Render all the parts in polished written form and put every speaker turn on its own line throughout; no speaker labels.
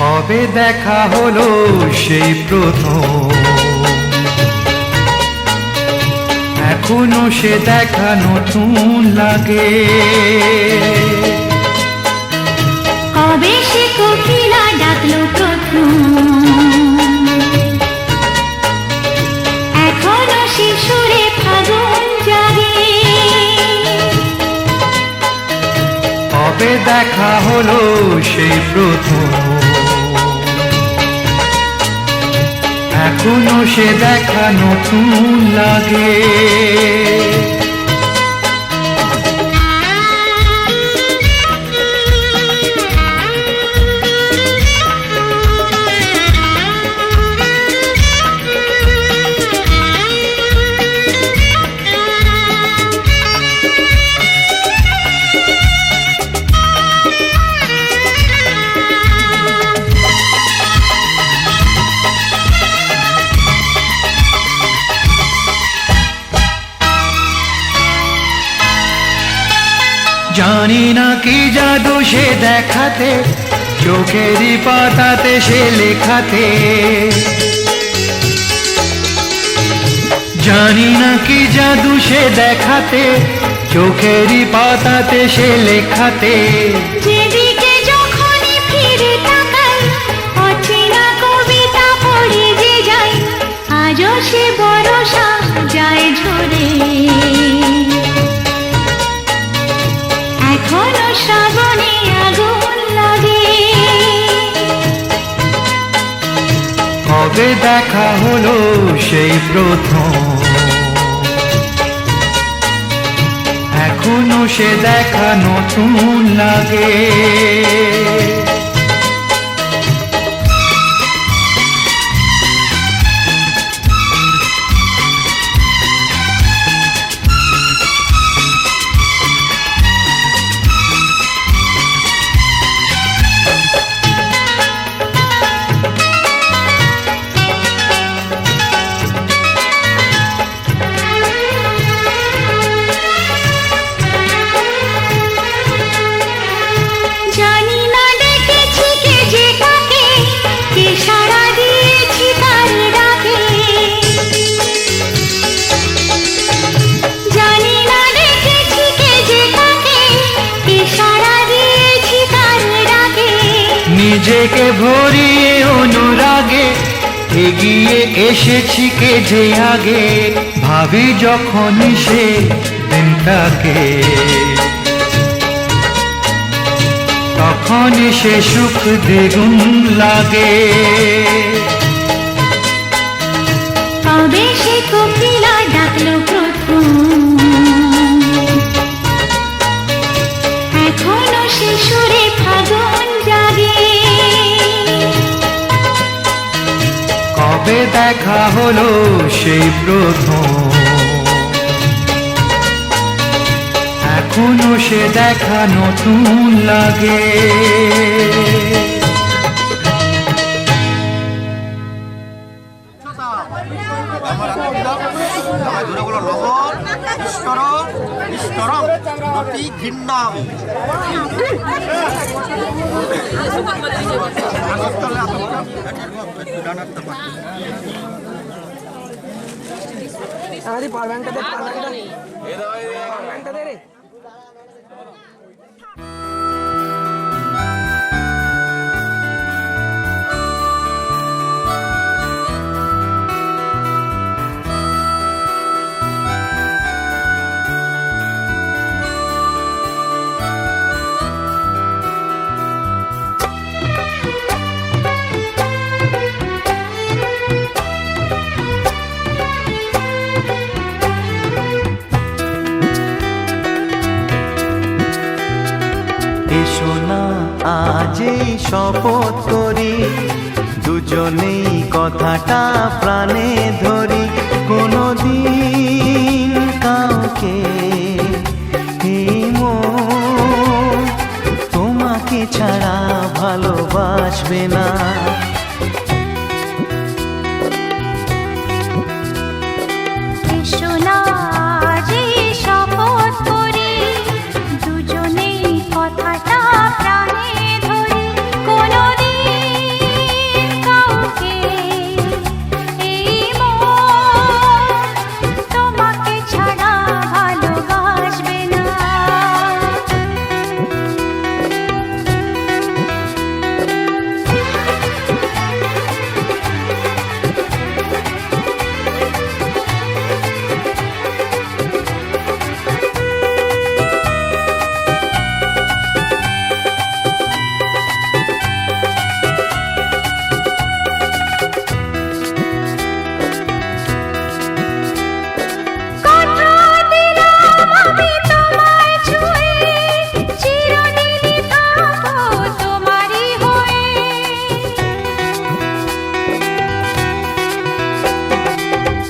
কবে দেখা হলো সেই প্রথম, এখনো সে দেখা নতুন লাগে।
কবে সে কোকিলা ডাকলো প্রথম, এখনো সে সুরে ফাগুন জাগে।
কবে দেখা হলো সেই প্রথম, এখনো সে দেখা নতুন লাগে। জানি না কি জাদু সে দেখাতে, চোখেরই পাতাতে সে লেখাতে। জানি না কি জাদু সে দেখাতে, চোখেরই পাতাতে সে লেখাতে।
যেদিকে যখনই ফিরে তাকাই, অচেনা কবিতা পড়ে যে যাই, আজও সে বরষা যায় ঝরে। এখনো শ্রাবণে আগুন লাগে।
কবে দেখা হলো সেই প্রথম, এখনো সে দেখা নতুন লাগে।
জানি না ডেকেছি কে যে কাকে, কে সাড়া দিয়েছি তার ডাকে। জানি না ডেকেছি কে যে কাকে, কে সাড়া দিয়েছি তার ডাকে।
নিজেকে ভরিয়ে অনুরাগে এগিয়ে এসেছি কে যে আগে। ভাবি যখন সে দিনটাকে, তখন সে সুখ দ্বিগুণ লাগে।
কবে সে কোকিলা ডাকলো প্রথম, এখনো সে সুরে ফাগুন জাগে।
কবে দেখা হলো সেই প্রথম, এখনো সে দেখা নতুন লাগে।
পারবেনটা দে রে। এসো না আজ এই শপথ করি, দুজনেই কথাটা প্রাণে ধরি, কোনোদিন কাউকে এই মন তোমাকে ছাড়া ভালোবাসবে না।
এসো না আজ এই শপথ করি, দুজনেই কথাটা প্রাণে ধরি, কোনোদিন কাউকে এই মন তোমাকে ছাড়া ভালোবাসবে না। কথা দিলাম আমি তোমায় ছুঁয়ে, চিরদিনই থাকবো তোমারই হয়ে।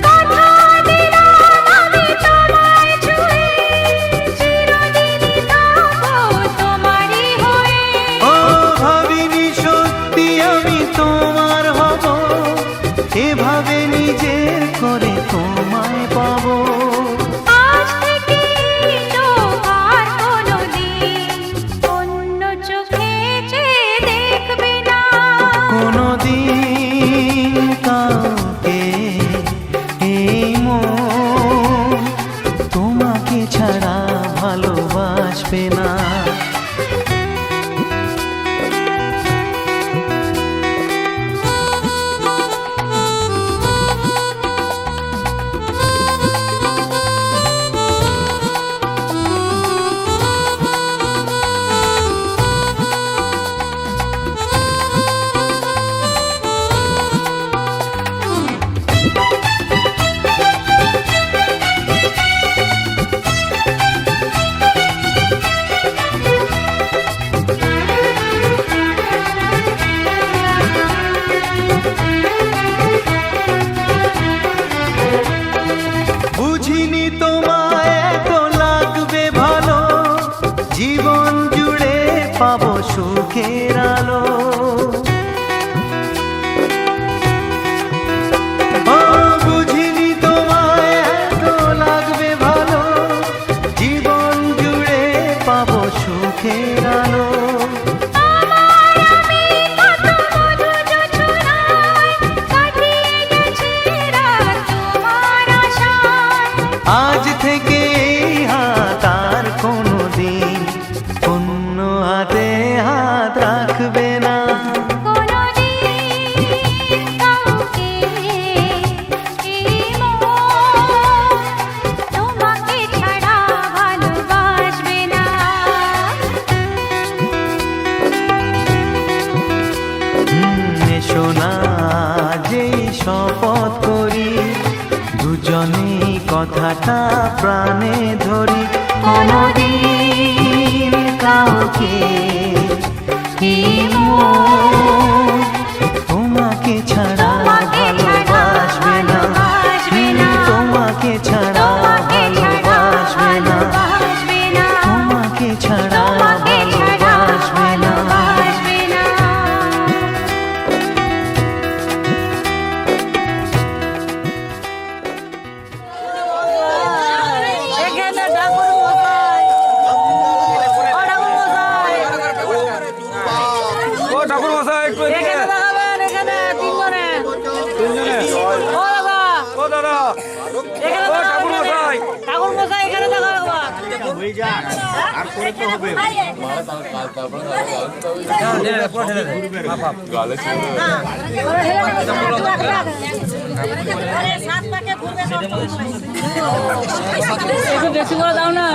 কথা দিলাম আমি তোমায় ছুঁয়ে, চিরদিনই থাকবো তোমারই হয়ে।
ও ভাবিনি সত্যি আমি তোমার হব, এভাবে নিজের করে তোমায় পাবো।
আজ থেকে চোখ আর কোনোদিন অন্য চোখে চেয়ে দেখবে না।
কোনোদিন কাউকে এই মন তোমাকে ছাড়া ভালোবাসবে না। বুঝিনি তোমায় এত লাগবে ভালো, জীবন জুড়ে পাবো সুখের আলো। ও বুঝিনি তোমায় এত লাগবে ভালো, জীবন জুড়ে পাবো সুখের আলো।
আমার আমি কত মধু যোছনায় কাটিয়ে গেছি রাত তোমার আশায়।
আজ থেকে এই হাত আর কোনোদিন অন্য হাতে হাত রাখবে না।
কোনোদিন কাউকে এই মন তোমাকে ছাড়া ভালোবাসবে না।
এসো না যেই শপথ করি, দুজনেই কথাটা প্রাণে ধরি, কোনোদিন কাউকে এই মন তোমাকে ছাড়া ভালোবাসবে না। তোমাকে ছাড়া ভালোবাসবে না। তোমাকে ছাড়া ভালোবাসবে না।
এখানে ঠাকুর মশাই, ও ঠাকুর মশাই, একটু এখানে দেখাবেন, এখানে তিনজনে। ও দাদা, ও দাদা, এখানে ঠাকুর মশাই, ঠাকুর মশাই এখানে দেখা একটু বেশি করে দাও না।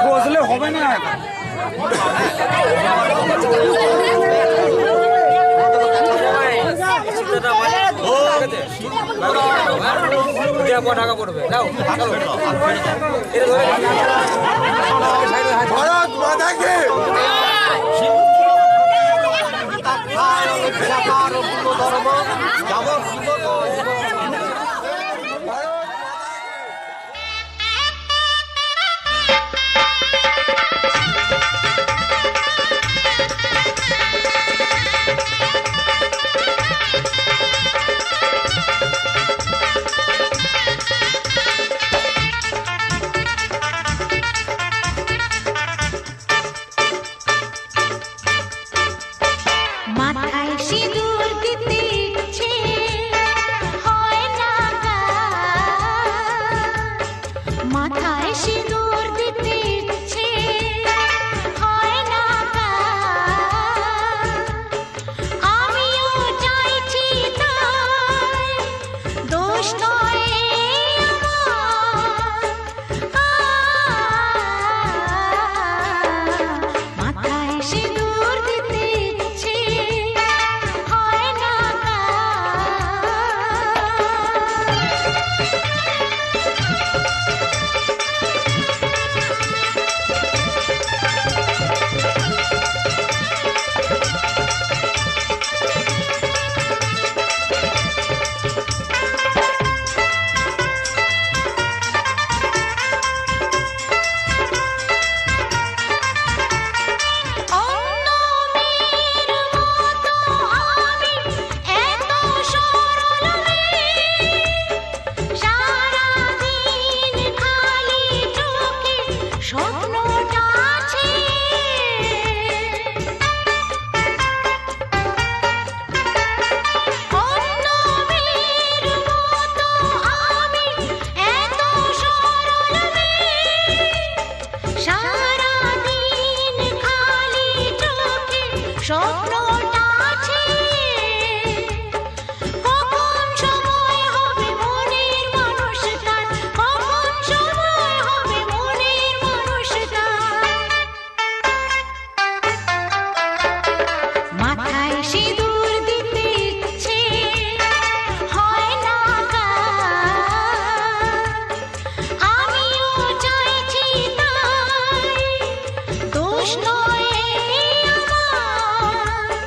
বসলে হবে না। টাকা পড়বে নাও
ভারত মাতা কি
মাথায় সিঁদুর দিতে ইচ্ছে হয় না কাজ। মাথায় সিঁদুর দিতে ইচ্ছে হয় না কাজ। আমিও চাইছি তাই, দোষ নয় আমার। মাথায় সিঁদুর দিতে ইচ্ছে হয় না অন্য মেয়ের মতো আমি এত সরল মেয়ে, সারাদিন খালি চোখে স্বপ্নটা আছে। অন্য মেয়ের মতো আমি এত সরল মেয়ে, সারাদিন খালি চোখে স্বপ্নটা আছে। কখন সময় হবে মনের মানুষটার, কখন সময় হবে মনের মানুষটার। মাথায় সিঁদুর দিতে ইচ্ছে হয় না কাজ। আমিও চাইছি তাই, দোষ নয় আমার।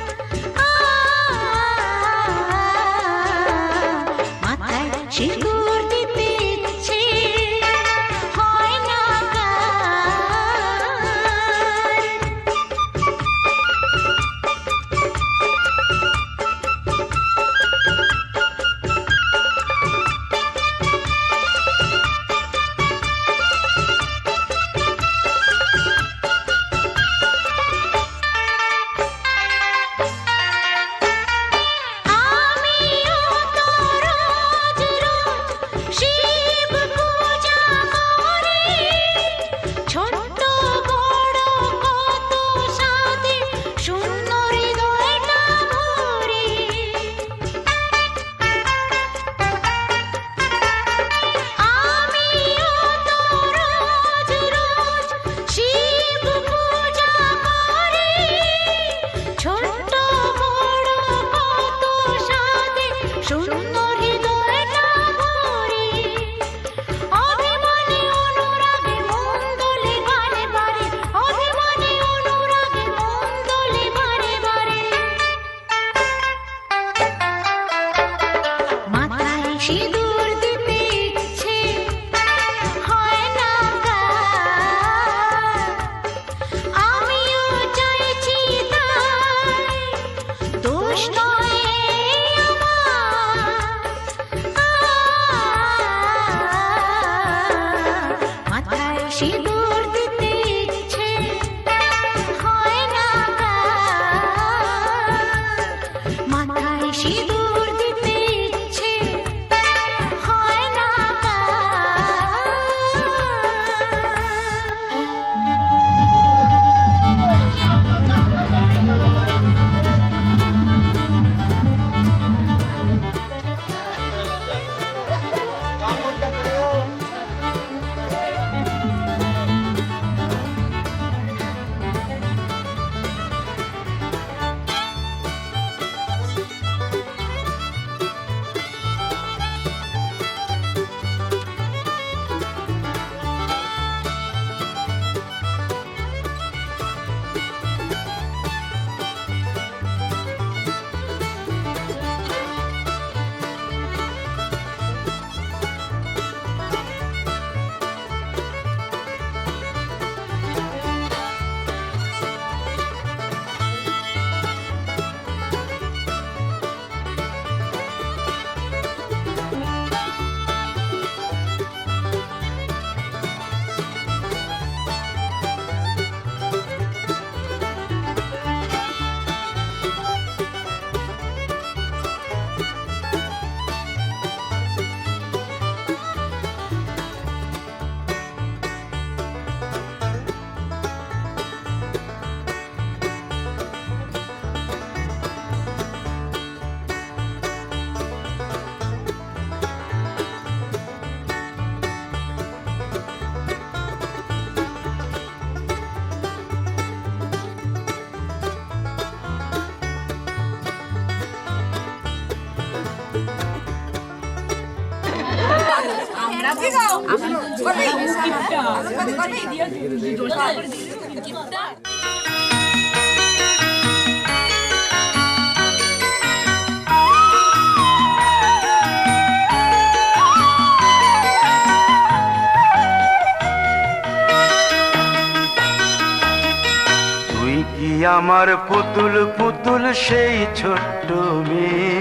তুই কি আমার পুতুল পুতুল সেই ছোট্ট মেয়ে,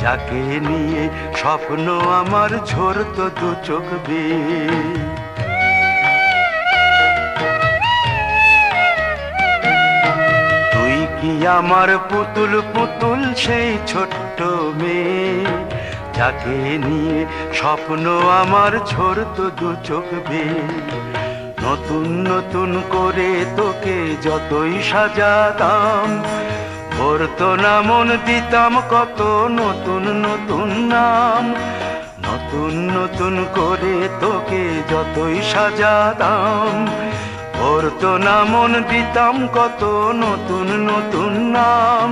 যাকে নিয়ে স্বপ্ন আমার ঝরতো দু চোখ বেয়ে। তুই কি আমার পুতুল পুতুল সেই ছোট্ট মেয়ে, যাকে নিয়ে স্বপ্ন আমার ঝরতো দু চোখ বেয়ে। নতুন নতুন করে তোকে যতই সাজাতাম, ভরতো না মন দিতাম কত নতুন নতুন নাম। নতুন নতুন করে তোকে যতই সাজাতাম, ভরতো না মন দিতাম কত নতুন নতুন নাম।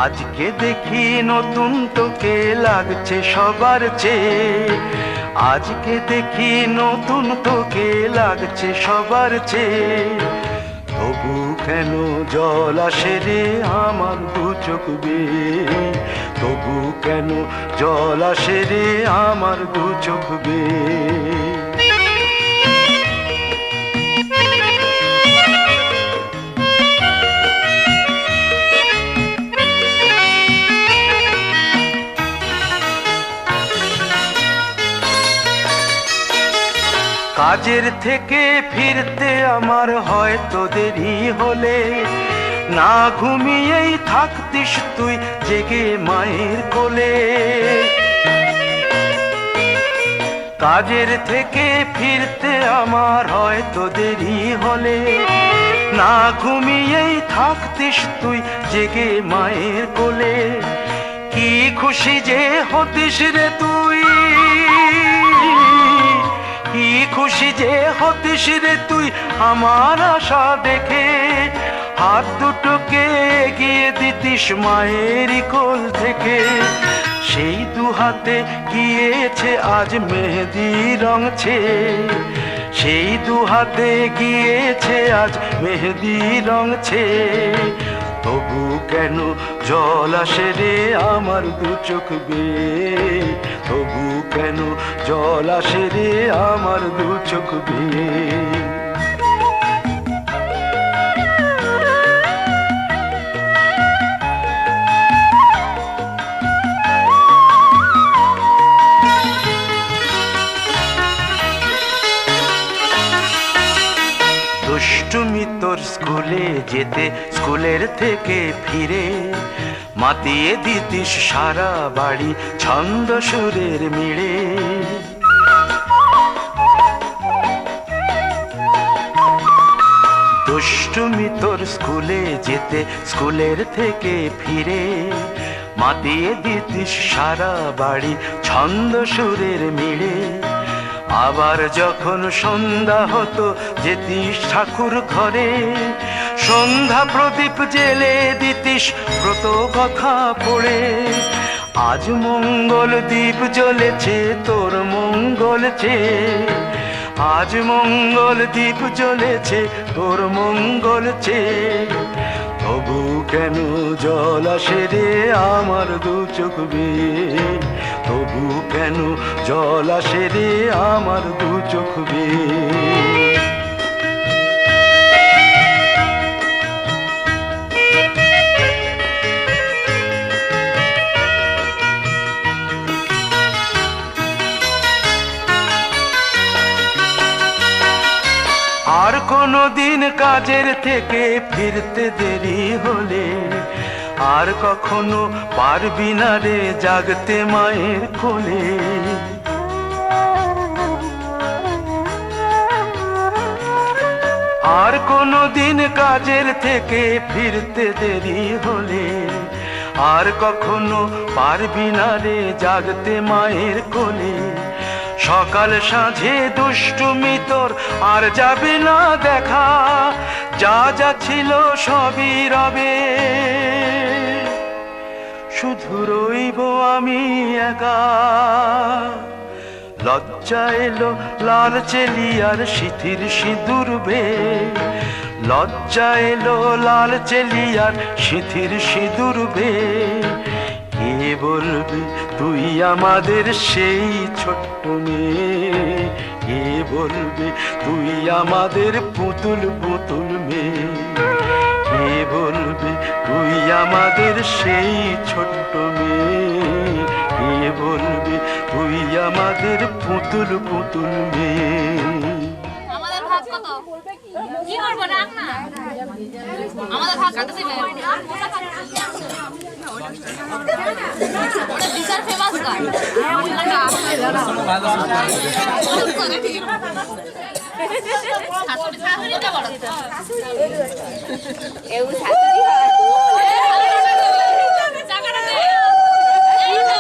আজকে দেখি নতুন তোকে লাগছে সবার চেয়ে, আজকে দেখি নতুন তোকে লাগছে সবার চেয়ে। তবু কেন জল আসে রে আমার দু চোখ বেয়ে, তবু কেন জল আসে রে আমার দু চোখ বেয়ে। কাজের থেকে ফিরতে আমার হয়তো দেরি হলে, না ঘুমিয়েই থাকতিস তুই জেগে মায়ের কোলে। কাজের থেকে ফিরতে আমার হয়তো দেরি হলে, না ঘুমিয়েই থাকতিস তুই জেগে মায়ের কোলে। কি খুশি যে হতিস রে তুই, কি খুশি যে হতিস রে তুই আমার আশা দেখে। হাত দুটোকে এগিয়ে দিতিস মায়েরই কোল থেকে, সেই দু হাতে গিয়েছে আজ মেহেদি রং ছেয়ে। সেই দু হাতে গিয়েছে আজ মেহেদি রং ছেয়ে। তবু কেন জল আসে রে আমার দু চোখ বেয়ে, তবু কেন জল আসে রে আমার দু চোখ বেয়ে। দুষ্টুমি তোর স্কুলে যেতে, স্কুলের থেকে ফিরে মাতিয়ে দিতিস সারা বাড়ি ছন্দ সুরের মিড়ে। দুষ্টুমি তোর স্কুলে যেতে, স্কুলের থেকে ফিরে মাতিয়ে দিতিস সারা বাড়ি ছন্দ সুরের মিড়ে। আবার যখন সন্ধ্যা হতো যেতিস ঠাকুর ঘরে, সন্ধ্যা প্রদীপ জেলে দিতিস ব্রত কথা পড়ে। আজ মঙ্গল দ্বীপ জ্বলেছে তোর মঙ্গল চেয়ে, আজ মঙ্গল দ্বীপ জ্বলেছে তোর মঙ্গল চেয়ে। তবু কেন জল আসে রে আমার দু চোখ বেয়ে, তবু কেন জল আসে রে আমার দু চোখ বেয়ে। আর কোনো দিন কাজের থেকে ফিরতে দেরি হলে, আর কখনো পারবি না রে জাগতে মায়ের কোলে। আর কোনো দিন কাজের থেকে ফিরতে দেরি হলে, আর কখনো পারবি না রে জাগতে মায়ের কোলে। সকাল সাঁঝে দুষ্টুমি তোর আর যাবে না দেখা, যা যা ছিল সবই রবে। শুধু রইব আমি একা, লজ্জা এলো লাল চেলিয়ার সিথির সিঁদুর বে, লজ্জা এলো লাল চেলিয়ার সিথির সিঁদুর বে। কে বলবে তুই আমাদের সেই ছোট্ট মেয়ে, কে বলবে তুই আমাদের পুতুল পুতুল মেয়ে, কে বলবে তুই আমাদের সেই ছোট্ট মেয়ে, কে বলবে তুই আমাদের পুতুল পুতুল মেয়ে।
আমাদের ভাগ কত? কি করবো রাখ না, আমাদের ভাগ কত দিবে? ওটা বিশাল ফেমাস গান। শাশুড়ি শাশুড়িটা বড় এও শাশুড়ি হয় টাকাটা দে। এই তো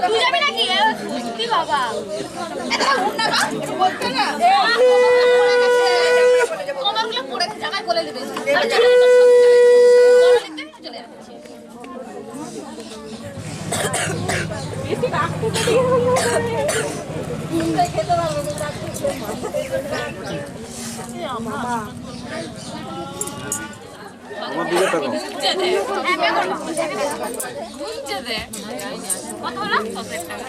তুই যাবি নাকি? কি বাবা কমারগুলো পড়ে জায়গায় বলে দেবে চলে যাচ্ছে। কত হলো? 100 টাকা।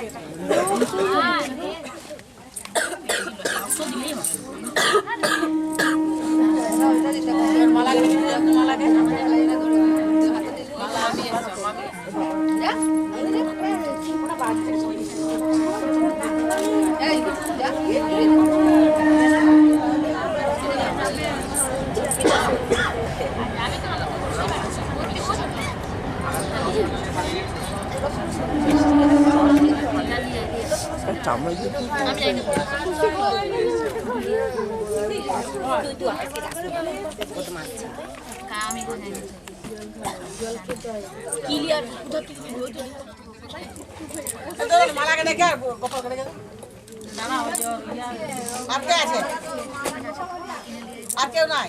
আর কেউ নাই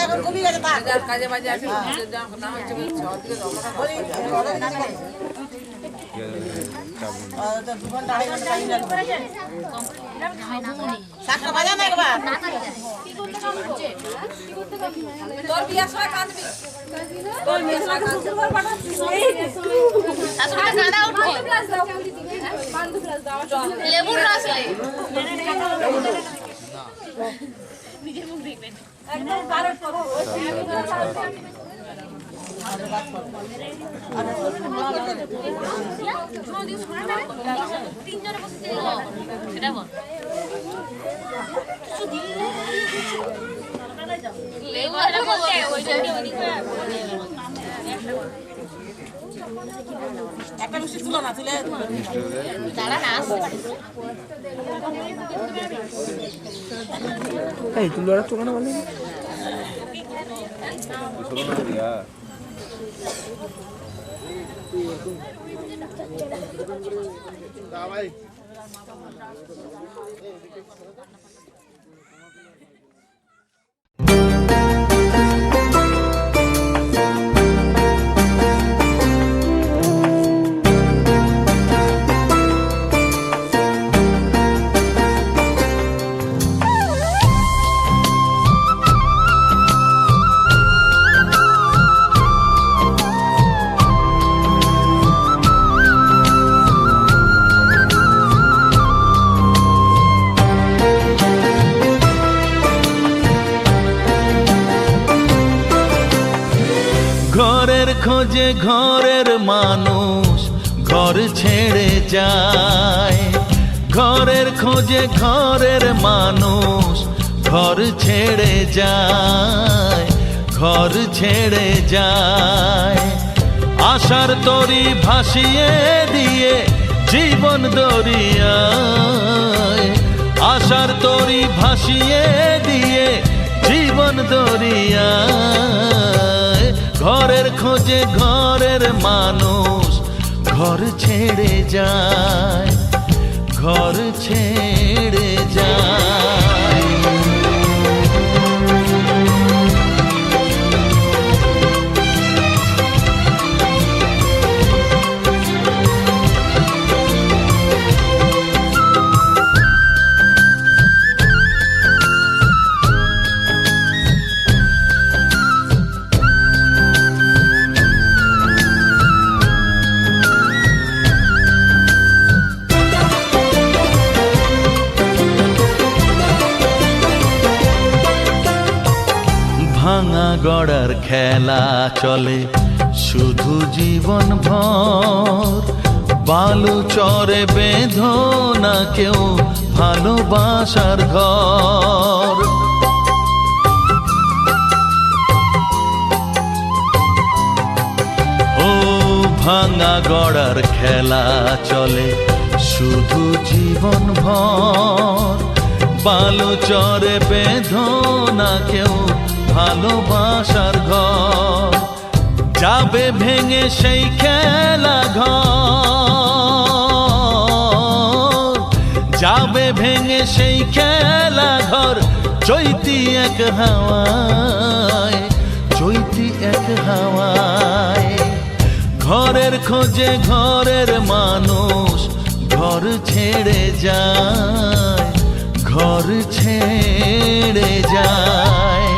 এখন কমে গেছে কাজে বাজে আছে দু ঘন্টা আড়াই ঘন্টা টাইম লাগবে শাকটা বাজা না একবার তোর বিয়ার সময় কাঁদবি তোর বিয়ার সময় কাঁদবি
শাশুড়িটা গাঁদা উঠবে লেবুর রস লে নিজের মুখ দেখবেন একদম কারেক্ট করো তিনজনে বসে সেটা বল লেবু বলতে ওইটা
একটা মিষ্টি তুলো না তুলে
দাঁড়া না
এই তুলো আর তো কেন বলি খোঁজে ঘরের মানুষ ঘর ছেড়ে যায়, ঘরের খোঁজে ঘরের মানুষ ঘর ছেড়ে যায়, ঘর ছেড়ে যায়। আশার তরি ভাসিয়ে দিয়ে জীবন দরিয়ায়, আশার তরি ভাসিয়ে দিয়ে জীবন দরিয়ায়। ঘরের খোঁজে ঘরের মানুষ ঘর ছেড়ে যায়, ঘর ছেড়ে যায়। ভাঙা গড়ার খেলা চলে শুধু জীবন ভর, বালু চরে বেঁধো না কেউ ভালোবাসার ঘর। ও ভাঙা গড়ার খেলা চলে শুধু জীবন ভর, বালু চরে বেঁধো না কেউ ভালোবাসার ঘর। যাবে ভেঙে সেই খেলা ঘর, যাবে ভেঙে সেই খেলা ঘর। চৈতি এক হাওয়ায়, চৈতি এক হাওয়ায়। ঘরের খোঁজে ঘরের মানুষ ঘর ছেড়ে যায়, ঘর ছেড়ে যায়।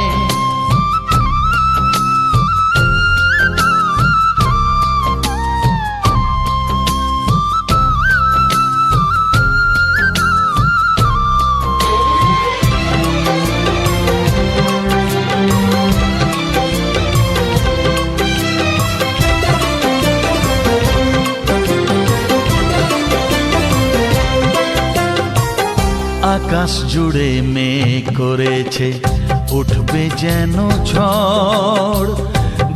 আকাশ জুড়ে মেঘ করেছে উঠবে যেন ঝড়।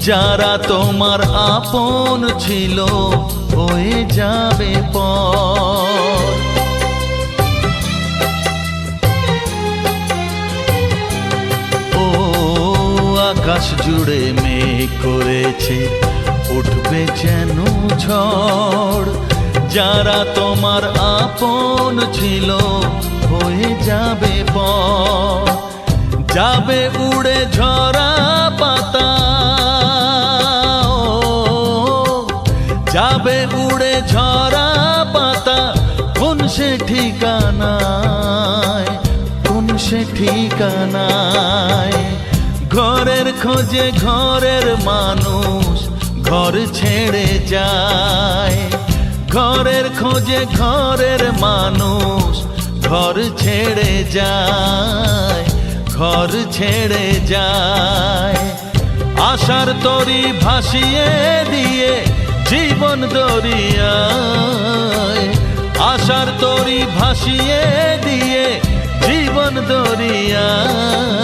যারা তোমার আপন ছিল হয়ে যাবে পর। ও আকাশ জুড়ে মেঘ করেছে উঠবে যেন ঝড়। যারা তোমার আপন ছিল হয়ে যাবে পর। যাবে উড়ে ঝরা পাতা, যাবে উড়ে ঝরা পাতা। কোন সে ঠিকানায়, কোন সে ঠিকানায়। ঘরের খোঁজে ঘরের মানুষ ঘর ছেড়ে যায়, ঘরের খোঁজে ঘরের মানুষ ঘর ছেড়ে যায়, ঘর ছেড়ে যায়। আশার তরি ভাসিয়ে দিয়ে জীবন দরিয়ায়, আশার তরি ভাসিয়ে দিয়ে জীবন দরিয়ায়।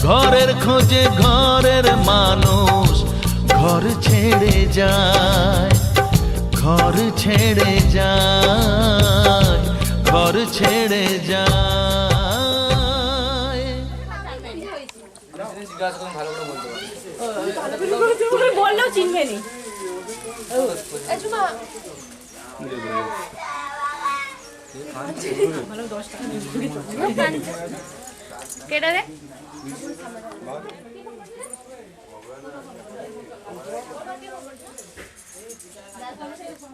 ঘরের খোঁজে ঘরের মানুষ ঘর ছেড়ে যায়, ঘর ছেড়ে যায়, ঘর ছেড়ে যায়।
বললেও চিনবে নি।
কেটে দে।